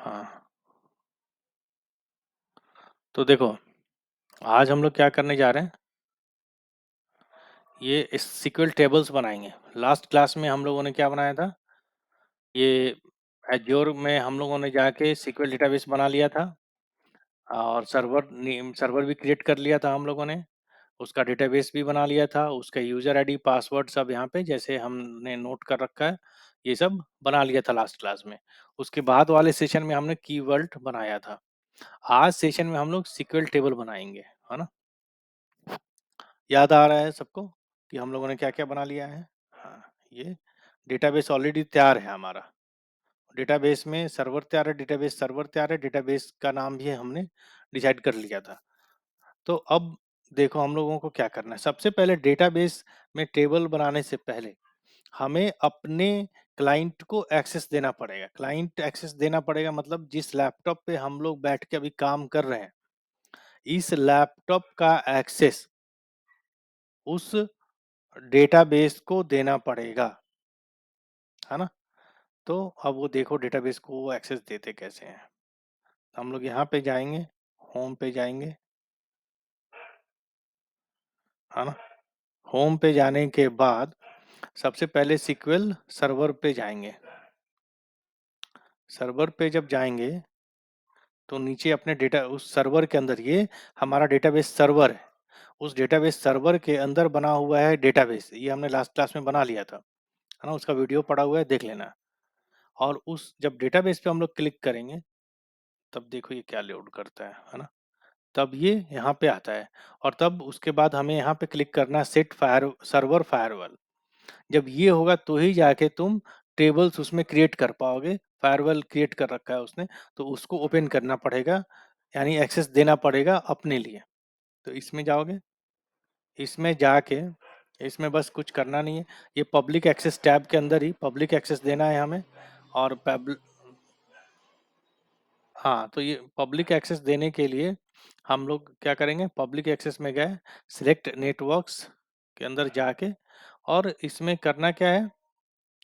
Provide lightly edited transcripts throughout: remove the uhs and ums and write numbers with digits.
हाँ, तो देखो आज हम लोग क्या करने जा रहे हैं, ये SQL टेबल्स बनाएंगे। लास्ट क्लास में हम लोगों ने क्या बनाया था, ये एज्योर में हम लोगों ने जाके SQL डेटाबेस बना लिया था और सर्वर भी क्रिएट कर लिया था हम लोगों ने, उसका डेटाबेस भी बना लिया था, उसका यूजर आईडी पासवर्ड सब यहाँ पे जैसे हमने नोट कर रखा है, ये सब बना लिया था लास्ट क्लास में। उसके बाद वाले सेशन में हमने कीवर्ड बनाया था। आज सेशन में हम लोग SQL टेबल बनाएंगे, है ना। याद आ रहा है सबको कि हम लोगों ने क्या क्या बना लिया है। हाँ, ये डेटाबेस ऑलरेडी तैयार है हमारा, डेटाबेस में सर्वर तैयार है, डेटाबेस सर्वर तैयार है, डेटाबेस का नाम भी हमने डिसाइड कर लिया था। तो अब देखो हम लोगों को क्या करना है। सबसे पहले डेटाबेस में टेबल बनाने से पहले हमें अपने क्लाइंट को एक्सेस देना पड़ेगा। क्लाइंट एक्सेस देना पड़ेगा मतलब जिस लैपटॉप पे हम लोग बैठ के अभी काम कर रहे हैं, इस लैपटॉप का एक्सेस उस डेटाबेस को देना पड़ेगा, है ना। तो अब वो देखो डेटाबेस को वो एक्सेस देते कैसे हैं। हम लोग यहाँ पे जाएंगे, होम पे जाएंगे, है ना। होम पे जाने के बाद सबसे पहले SQL सर्वर पे जाएंगे। सर्वर पे जब जाएंगे तो नीचे अपने डेटा उस सर्वर के अंदर, ये हमारा डेटाबेस सर्वर है, उस डेटाबेस सर्वर के अंदर बना हुआ है डेटाबेस, ये हमने लास्ट क्लास में बना लिया था, है ना। उसका वीडियो पड़ा हुआ है, देख लेना। और उस जब डेटाबेस पे हम लोग क्लिक करेंगे तब देखो ये क्या लोड करता है ना। तब ये यहाँ पे आता है और तब उसके बाद हमें यहाँ पे क्लिक करना है सेट फायर सर्वर फायरवॉल। जब ये होगा तो ही जाके तुम टेबल्स उसमें क्रिएट कर पाओगे। फायरवॉल क्रिएट कर रखा है उसने, तो उसको ओपन करना पड़ेगा, यानी एक्सेस देना पड़ेगा अपने लिए। तो इसमें जाओगे, इसमें जाके इसमें बस कुछ करना नहीं है, ये पब्लिक एक्सेस टैब के अंदर ही पब्लिक एक्सेस देना है हमें। और हाँ, तो ये पब्लिक एक्सेस देने के लिए हम लोग क्या करेंगे, पब्लिक एक्सेस में गए, सिलेक्ट नेटवर्क्स के अंदर जाके, और इसमें करना क्या है,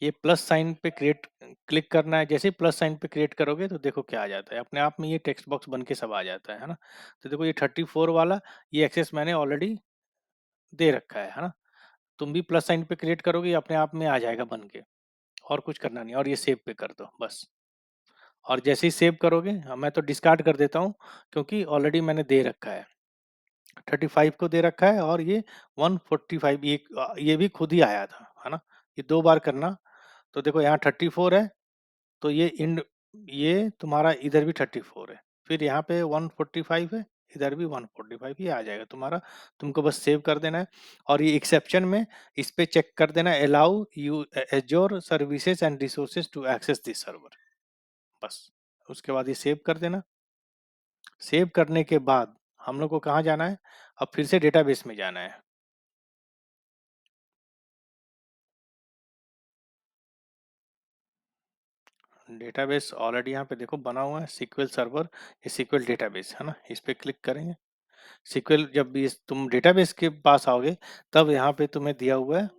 ये प्लस साइन पे क्लिक करना है। जैसे ही प्लस साइन पे क्रिएट करोगे तो देखो क्या आ जाता है, अपने आप में ये टेक्स्ट बॉक्स बन के सब आ जाता है ना। तो देखो ये 34 वाला ये एक्सेस मैंने ऑलरेडी दे रखा है ना। तुम भी प्लस साइन पे क्रिएट करोगे, ये अपने आप में आ जाएगा बन के, और कुछ करना नहीं, और ये सेव पे कर दो बस। और जैसे ही सेव करोगे, मैं तो डिस्कार्ड कर देता हूँ क्योंकि ऑलरेडी मैंने दे रखा है, 35 को दे रखा है, और ये 145 ये भी खुद ही आया था, है ना। ये 2 बार करना। तो देखो यहाँ 34 है, तो ये तुम्हारा इधर भी 34 है, फिर यहाँ पे 145 है, इधर भी 145, ये आ जाएगा तुम्हारा। तुमको बस सेव कर देना है। और ये एक्सेप्शन में इस पे चेक कर देना, allow you Azure services and resources to access this server, बस। उसके बाद ये सेव कर देना। सेव करने के बाद हम लोग को कहाँ जाना है, अब फिर से डेटाबेस में जाना है। डेटाबेस ऑलरेडी यहाँ पे देखो बना हुआ है, SQL सर्वर, ये SQL डेटाबेस है ना। इस पे क्लिक करेंगे। SQL जब भी तुम डेटाबेस के पास आओगे तब यहाँ पे तुम्हें दिया हुआ है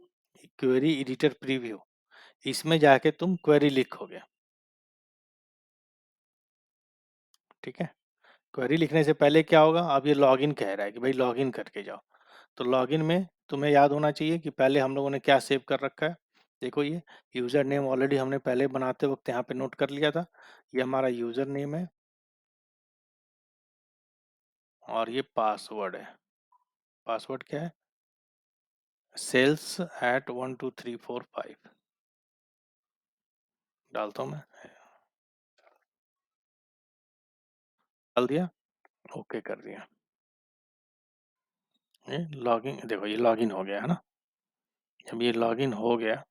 क्वेरी एडिटर प्रीव्यू, इसमें जाके तुम क्वेरी लिखोगे, ठीक है। क्वेरी लिखने से पहले क्या होगा, अब ये लॉगिन कह रहा है कि भाई लॉगिन करके जाओ। तो लॉगिन में तुम्हें याद होना चाहिए कि पहले हम लोगों ने क्या सेव कर रखा है। देखो ये यूजर नेम ऑलरेडी हमने पहले बनाते वक्त यहाँ पे नोट कर लिया था, ये हमारा यूजर नेम है, और ये पासवर्ड है। पासवर्ड क्या है, sales@12345 डालता हूँ मैं, डाल दिया, ओके कर दिया। ये लॉगिन, देखो ये लॉगिन हो गया है ना। जब ये लॉगिन हो गया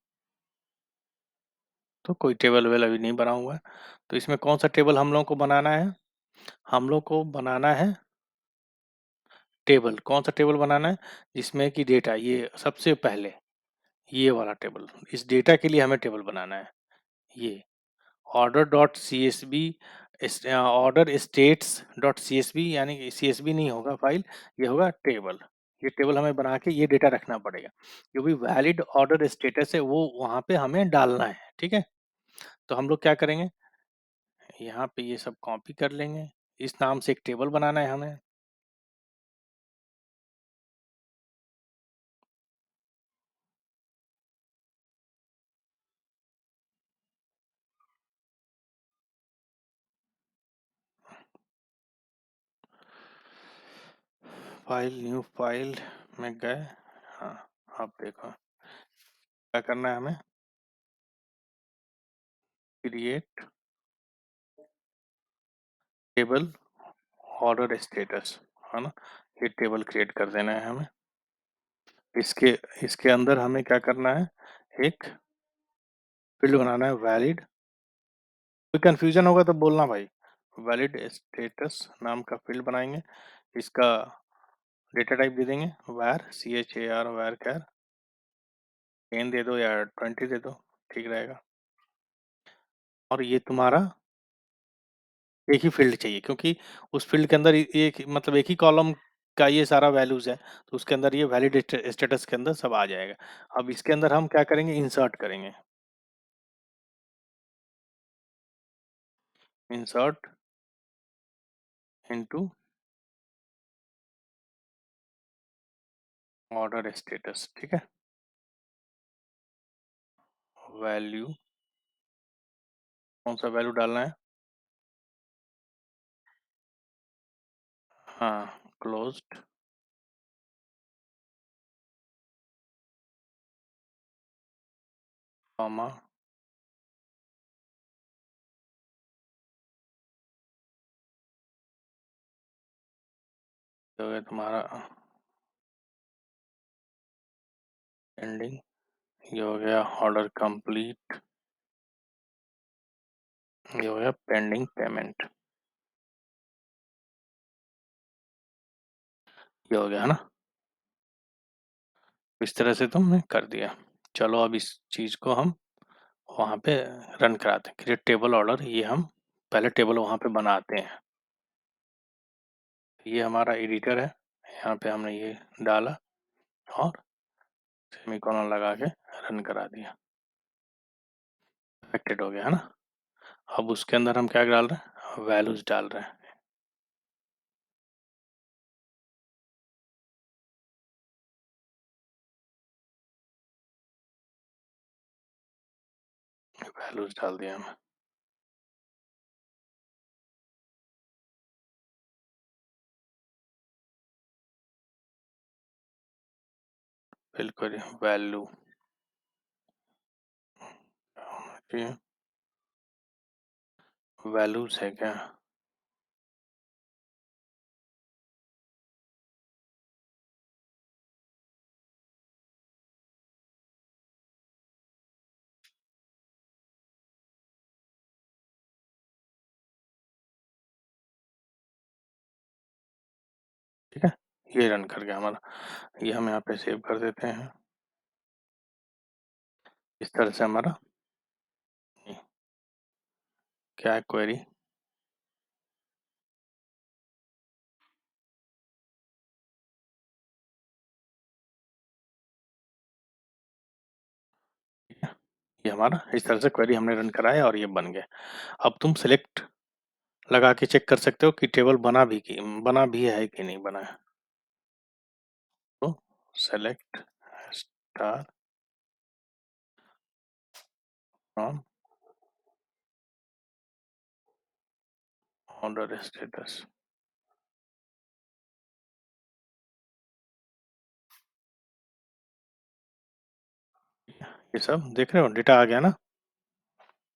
तो कोई टेबल वेल अभी नहीं बना हुआ है। तो इसमें कौन सा टेबल हम लोग को बनाना है, हम लोग को बनाना है टेबल। कौन सा टेबल बनाना है, जिसमें कि डेटा, ये सबसे पहले ये वाला टेबल, इस डेटा के लिए हमें टेबल बनाना है। ये order dot C S B, order status dot C S B, यानी कि सी एस बी नहीं होगा फाइल, ये होगा टेबल। ये टेबल हमें बना के ये डेटा रखना पड़ेगा, जो भी वैलिड ऑर्डर स्टेटस है वो वहाँ पे हमें डालना है, ठीक है। तो हम लोग क्या करेंगे, यहाँ पे ये सब कॉपी कर लेंगे। इस नाम से एक टेबल बनाना है हमें। फाइल, न्यू फाइल में गए। हाँ, अब देखो क्या करना है हमें। क्रिएट टेबल ऑर्डर स्टेटस, है ना? ये टेबल क्रिएट कर देना है हमें। इसके इसके अंदर हमें क्या करना है, एक फील्ड बनाना है वैलिड। कोई कंफ्यूजन होगा तो बोलना भाई। वैलिड स्टेटस नाम का फील्ड बनाएंगे। इसका डेटा टाइप दे देंगे var char var char 10 दे दो या 20 दे दो, ठीक रहेगा। और ये तुम्हारा एक ही फील्ड चाहिए, क्योंकि उस फील्ड के अंदर एक मतलब एक ही कॉलम का ये सारा वैल्यूज है, तो उसके अंदर ये वैलिड स्टेटस के अंदर सब आ जाएगा। अब इसके अंदर हम क्या करेंगे, इंसर्ट करेंगे। इंसर्ट इनटू ऑर्डर स्टेटस, ठीक है। वैल्यू, कौन सा वैल्यू डालना है? हाँ, क्लोज्ड कॉमा तो ये तुम्हारा एंडिंग, ये हो गया ऑर्डर कंप्लीट, ये हो गया पेंडिंग पेमेंट, ये हो गया, है ना? इस तरह से तुमने कर दिया। चलो अब इस चीज को हम वहाँ पे रन कराते हैं। क्रिएट टेबल ऑर्डर, ये हम पहले टेबल वहाँ पे बनाते हैं। ये हमारा एडिटर है, यहाँ पे हमने ये डाला और सेमीकोलन लगा के रन करा दिया। इफेक्टेड हो गया, है ना? अब उसके अंदर हम क्या डाल रहे हैं, वैल्यूज डाल रहे हैं। वैल्यूज डाल दिया हमने। बिल्कुल वैल्यू वैल्यूज है क्या? ठीक है, ये रन कर गया हमारा। ये हम यहाँ पे सेव कर देते हैं। इस तरह से हमारा क्या है, क्वेरी ये हमारा इस तरह से क्वेरी हमने रन कराया और ये बन गया। अब तुम सिलेक्ट लगा के चेक कर सकते हो कि टेबल बना भी है कि नहीं बना है। तो select star from order status. ये सब देख रहे हो, डेटा आ गया ना?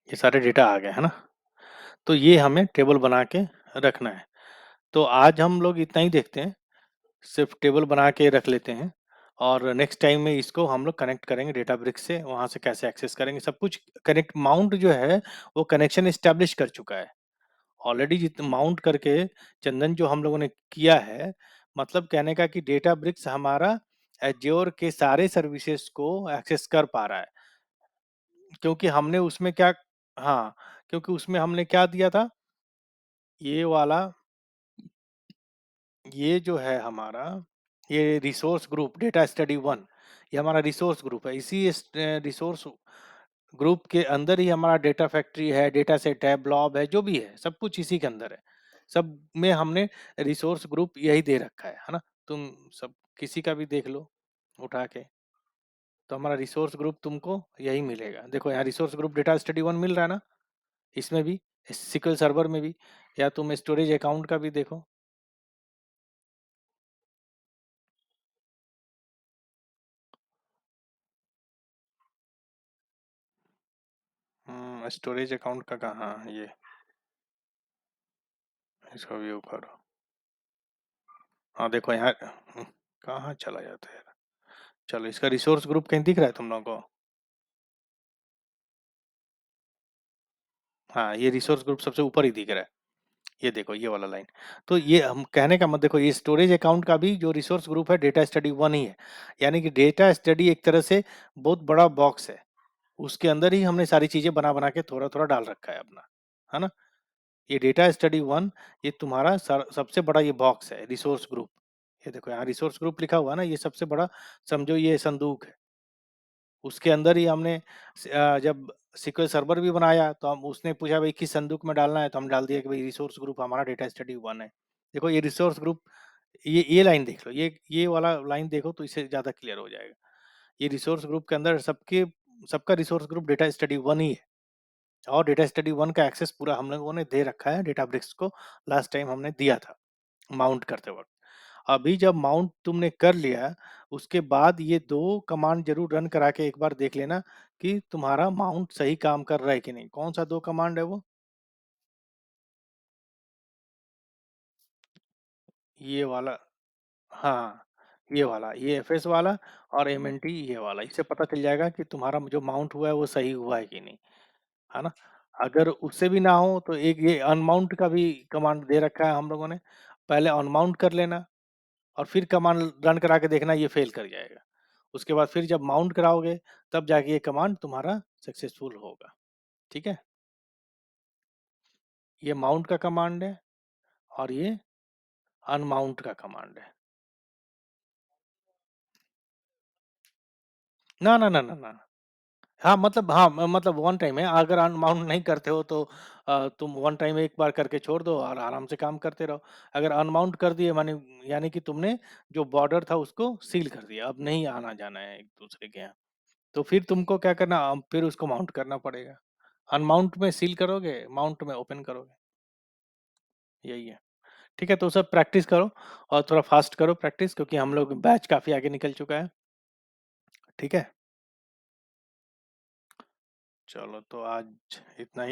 ये सारे डेटा आ गए, है ना? तो ये हमें टेबल बना के रखना है। तो आज हम लोग इतना ही देखते हैं, सिर्फ टेबल बना के रख लेते हैं। और नेक्स्ट टाइम में इसको हम लोग कनेक्ट करेंगे डेटाब्रिक्स से, वहां से कैसे एक्सेस करेंगे सब कुछ। कनेक्ट माउंट जो है वो कनेक्शन एस्टेब्लिश कर चुका है ऑलरेडी, जितना माउंट करके चंदन जो हम लोगों ने किया है। मतलब कहने का कि डेटाब्रिक्स हमारा एज्योर के सारे सर्विसेज को एक्सेस कर पा रहा है, क्योंकि हमने उसमें क्या, हाँ, क्योंकि उसमें हमने क्या दिया था, ये वाला, ये जो है हमारा, ये resource group data study one, ये हमारा रिसोर्स ग्रुप है। इसी रिसोर्स ग्रुप के अंदर ही हमारा डेटा फैक्ट्री है, डेटा सेट है, ब्लॉब है, जो भी है, सब कुछ इसी के अंदर है। सब में हमने रिसोर्स ग्रुप यही दे रखा है ना? तुम सब किसी का भी देख लो उठा के, तो हमारा रिसोर्स ग्रुप तुमको यही मिलेगा। देखो यहाँ रिसोर्स ग्रुप डेटा स्टडी 1 मिल रहा है ना? इसमें भी, SQL सर्वर में भी, या तुम स्टोरेज अकाउंट का भी देखो। स्टोरेज अकाउंट का कहाँ ये, इसको व्यू करो। हाँ देखो यहाँ कहाँ चला जाता है यार। चलो इसका रिसोर्स ग्रुप कहीं दिख रहा है तुम लोगों को? हाँ ये रिसोर्स ग्रुप सबसे ऊपर ही दिख रहा है, ये देखो ये वाला लाइन। तो ये हम कहने का मत, देखो ये स्टोरेज अकाउंट का भी जो रिसोर्स ग्रुप है डेटा स्टडी 1 ही है। यानी कि डेटा स्टडी एक तरह से बहुत बड़ा बॉक्स है, उसके अंदर ही हमने सारी चीजें बना बना के थोड़ा थोड़ा डाल रखा है अपना, है ना? ये डेटा स्टडी 1 ये तुम्हारा सबसे बड़ा ये बॉक्स है रिसोर्स ग्रुप। ये देखो यहाँ रिसोर्स ग्रुप लिखा हुआ है ना, ये सबसे बड़ा समझो ये संदूक है। उसके अंदर ही हमने जब SQL सर्वर भी बनाया तो हम उसने पूछा भाई किस संदूक में डालना है, तो हम डाल दिया कि भाई रिसोर्स ग्रुप हमारा डेटा स्टडी 1 है। देखो ये रिसोर्स ग्रुप, ये लाइन देख लो, ये वाला लाइन देखो तो इससे ज्यादा क्लियर हो जाएगा। ये रिसोर्स ग्रुप के अंदर सबका रिसोर्स ग्रुप डेटा स्टडी 1 ही है, और डेटा स्टडी 1 का एक्सेस पूरा हम लोगों ने दे रखा है डेटाब्रिक्स को, लास्ट टाइम हमने दिया था माउंट करते वक्त। अभी जब माउंट तुमने कर लिया, उसके बाद ये 2 कमांड जरूर रन करा के एक बार देख लेना कि तुम्हारा माउंट सही काम कर रहा है कि नहीं। कौन सा 2 कमांड है वो? ये वाला, हाँ, ये वाला, ये एफएस वाला और एमएनटी ये वाला। इससे पता चल जाएगा कि तुम्हारा जो माउंट हुआ है वो सही हुआ है कि नहीं, है ना? अगर उससे भी ना हो तो एक ये अनमाउंट का भी कमांड दे रखा है हम लोगों ने। पहले अनमाउंट कर लेना और फिर कमांड रन करा के देखना ये फेल कर जाएगा। उसके बाद फिर जब माउंट कराओगे तब जाके ये कमांड तुम्हारा सक्सेसफुल होगा। ठीक है? ये माउंट का कमांड है और ये अनमाउंट का कमांड है। ना, ना, ना, ना, ना। हाँ, मतलब हाँ, मतलब वन टाइम है। अगर अनमाउंट नहीं करते हो तो तुम वन टाइम एक बार करके छोड़ दो और आराम से काम करते रहो। अगर अनमाउंट कर दिए माने यानी कि तुमने जो बॉर्डर था उसको सील कर दिया, अब नहीं आना-जाना है एक-दूसरे के यहाँ। तो फिर तुमको क्या करना, फिर उसको माउंट करना पड़ेगा। अनमाउंट में सील करोगे, माउंट में ओपन करोगे, यही है। ठीक है, तो सब प्रैक्टिस करो और थोड़ा फास्ट करो प्रैक्टिस, क्योंकि हम लोग बैच काफ़ी आगे निकल चुका है। ठीक है? चलो तो आज इतना ही